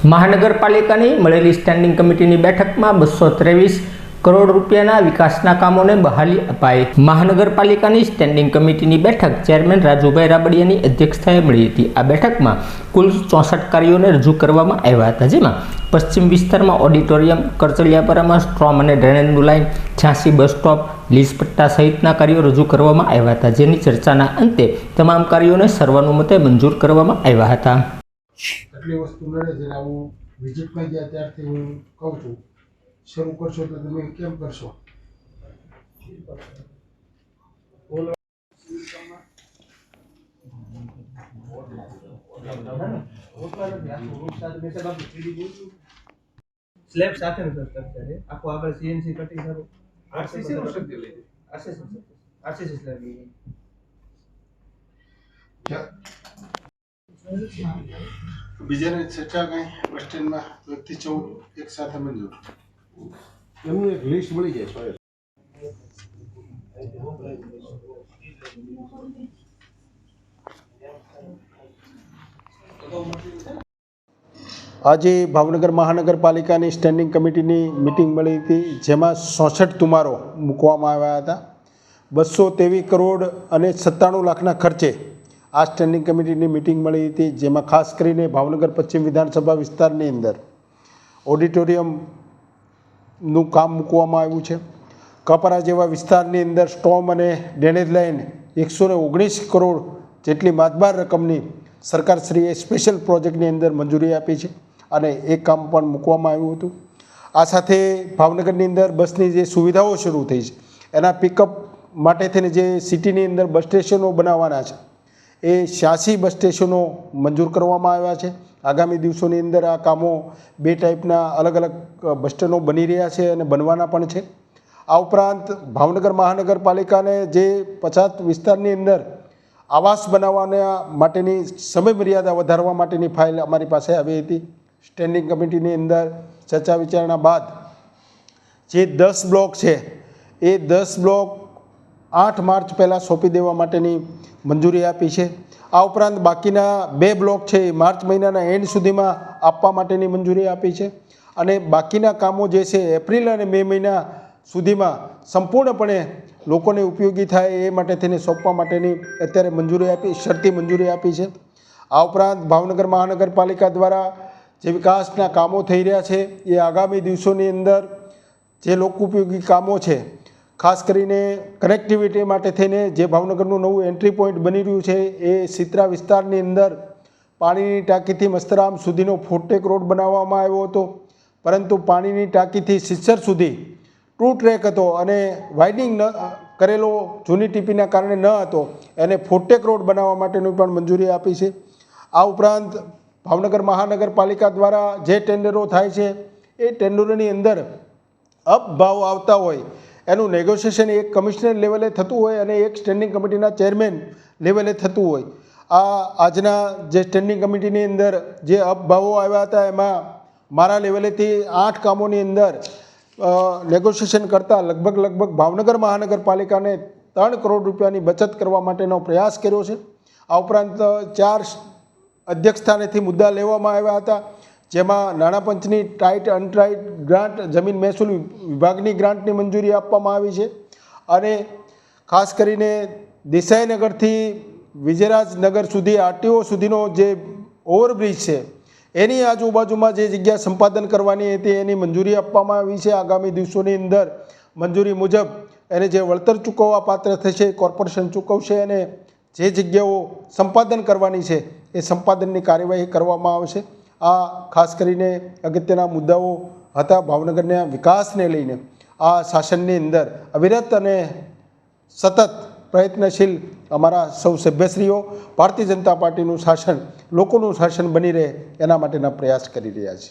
મહાનગરપાલિકાની મળેલી સ્ટેન્ડિંગ કમિટીની બેઠકમાં 223 કરોડ રૂપિયાના વિકાસના કામોને બહાલી અપાઈ। મહાનગરપાલિકાની સ્ટેન્ડિંગ કમિટીની બેઠક ચેરમેન રાજુભાઈ રાબડિયાની અધ્યક્ષતાએ મળી હતી। આ બેઠકમાં કુલ 64 કાર્યોને રજૂ કરવામાં આવ્યા હતા, જેમાં પશ્ચિમ વિસ્તારમાં ઓડિટોરિયમ, કરચલિયાપરામાં સ્ટ્રોમ અને ડ્રેનેજનું લાઇન, 86 બસ સ્ટોપ, લીઝ પટ્ટા સહિતના કાર્યો રજૂ કરવામાં આવ્યા હતા, જેની ચર્ચાના અંતે તમામ કાર્યોને સર્વાનુમતે મંજૂર કરવામાં આવ્યા હતા। આટલી વસ્તુ નડે છે હું વિઝિટમાં ગયા ત્યારથી હું કહું છું શરૂ કરશો તો તમે કેમ કરશો? સ્લેબ સાથેનું સ્ટ્રક્ચર છે આખું આગળ સીએનસી કટિંગ કરું આરસીસી નું સ્ટ્રક્ચર લઈ આરસીસી સ્લેબ લઈ બીજાને ચર્ચા કઈ બસ સ્ટેન્ડમાં 1 થી 14 એક સાથે મંજૂર એમનું એક લિસ્ટ મળી જાય છે। આજે ભાવનગર મહાનગરપાલિકાની સ્ટેન્ડિંગ કમિટીની મિટિંગ મળી હતી, જેમાં 66 તુમારો મૂકવામાં આવ્યા હતા। 223 કરોડ અને 97 લાખના ખર્ચે આ સ્ટેન્ડિંગ કમિટીની મિટિંગ મળી હતી, જેમાં ખાસ કરીને ભાવનગર પશ્ચિમ વિધાનસભા વિસ્તારની અંદર ઓડિટોરિયમનું કામ મૂકવામાં આવ્યું છે। કપરા જેવા વિસ્તારની અંદર સ્ટોમ અને ડ્રેનેજ લાઇન 119 કરોડ જેટલી માતબાર રકમની સરકારશ્રીએ સ્પેશિયલ પ્રોજેક્ટની અંદર મંજૂરી આપી છે અને એ કામ પણ મૂકવામાં આવ્યું હતું। આ સાથે ભાવનગરની અંદર બસની જે સુવિધાઓ શરૂ થઈ છે એના પિકઅપ માટે થઈને જે સિટીની અંદર બસ સ્ટેશનો બનાવવાના છે એ 86 બસ સ્ટેશનો મંજૂર કરવામાં આવ્યા છે। આગામી દિવસોની અંદર આ કામો 2 ટાઈપના અલગ અલગ બસ સ્ટેન્ડો બની રહ્યા છે અને બનવાના પણ છે। આ ઉપરાંત ભાવનગર મહાનગરપાલિકાને જે 50 વિસ્તારની અંદર આવાસ બનાવવાના માટેની સમય મર્યાદા વધારવા માટેની ફાઇલ અમારી પાસે આવી હતી। સ્ટેન્ડિંગ કમિટીની અંદર ચર્ચા વિચારણા બાદ જે 10 બ્લોક છે એ 10 બ્લોક 8 માર્ચ પહેલાં સોંપી દેવા માટેની મંજૂરી આપી છે। આ ઉપરાંત બાકીના 2 બ્લોક છે એ માર્ચ મહિનાના એન્ડ સુધીમાં આપવા માટેની મંજૂરી આપી છે અને બાકીના કામો જે છે એપ્રિલ અને મે મહિના સુધીમાં સંપૂર્ણપણે લોકોને ઉપયોગી થાય એ માટે થઈને સોંપવા માટેની અત્યારે મંજૂરી આપી, શરતી મંજૂરી આપી છે। આ ઉપરાંત ભાવનગર મહાનગરપાલિકા દ્વારા જે વિકાસના કામો થઈ રહ્યા છે એ આગામી દિવસોની અંદર જે લોકો ઉપયોગી કામો છે, ખાસ કરીને કનેક્ટિવિટી માટે થઈને જે ભાવનગરનું નવું એન્ટ્રી પોઈન્ટ બની રહ્યું છે એ સિત્રા વિસ્તારની અંદર પાણીની ટાંકીથી મસ્તરામ સુધીનો ફૂટટેક રોડ બનાવવામાં આવ્યો હતો, પરંતુ પાણીની ટાંકીથી સિસ્સર સુધી 2 ટ્રેક હતો અને વાઇડિંગ ન કરેલો જૂની ટીપીના કારણે ન હતો, એને ફૂટટેક રોડ બનાવવા માટેની પણ મંજૂરી આપી છે। આ ઉપરાંત ભાવનગર મહાનગરપાલિકા દ્વારા જે ટેન્ડરો થાય છે એ ટેન્ડરોની અંદર અપ ભાવ આવતા હોય એનું નેગોશિએશન એક કમિશનર લેવલે થતું હોય અને એક સ્ટેન્ડિંગ કમિટીના ચેરમેન લેવલે થતું હોય। આજના જે સ્ટેન્ડિંગ કમિટીની અંદર જે અપભાવો આવ્યા હતા એમાં મારા લેવલેથી 8 કામોની અંદર નેગોશિએશન કરતાં લગભગ ભાવનગર મહાનગરપાલિકાને 3 કરોડ રૂપિયાની બચત કરવા માટેનો પ્રયાસ કર્યો છે। આ ઉપરાંત 4 અધ્યક્ષ સ્થાનેથી મુદ્દા લેવામાં આવ્યા હતા, જેમાં નાણાં પંચની ટાઇટ અનટાઇટ ગ્રાન્ટ, જમીન મહેસૂલ વિભાગની ગ્રાન્ટની મંજૂરી આપવામાં આવી છે અને ખાસ કરીને દેસાઈનગરથી વિજયરાજનગર સુધી આરટીઓ સુધીનો જે ઓવરબ્રિજ છે એની આજુબાજુમાં જે જગ્યા સંપાદન કરવાની હતી એની મંજૂરી આપવામાં આવી છે। આગામી દિવસોની અંદર મંજૂરી મુજબ એને જે વળતર ચૂકવવા પાત્ર થશે કોર્પોરેશન ચૂકવશે અને જે જગ્યાઓ સંપાદન કરવાની છે એ સંપાદનની કાર્યવાહી કરવામાં આવશે। આ ખાસ કરીને અગત્યના મુદ્દાઓ હતા ભાવનગરના વિકાસને લઈને। આ શાસનની અંદર અવિરત અને સતત પ્રયત્નશીલ અમારા સૌ સભ્યશ્રીઓ ભારતીય જનતા પાર્ટીનું શાસન લોકોનું શાસન બની રહે એના માટેના પ્રયાસ કરી રહ્યા છે।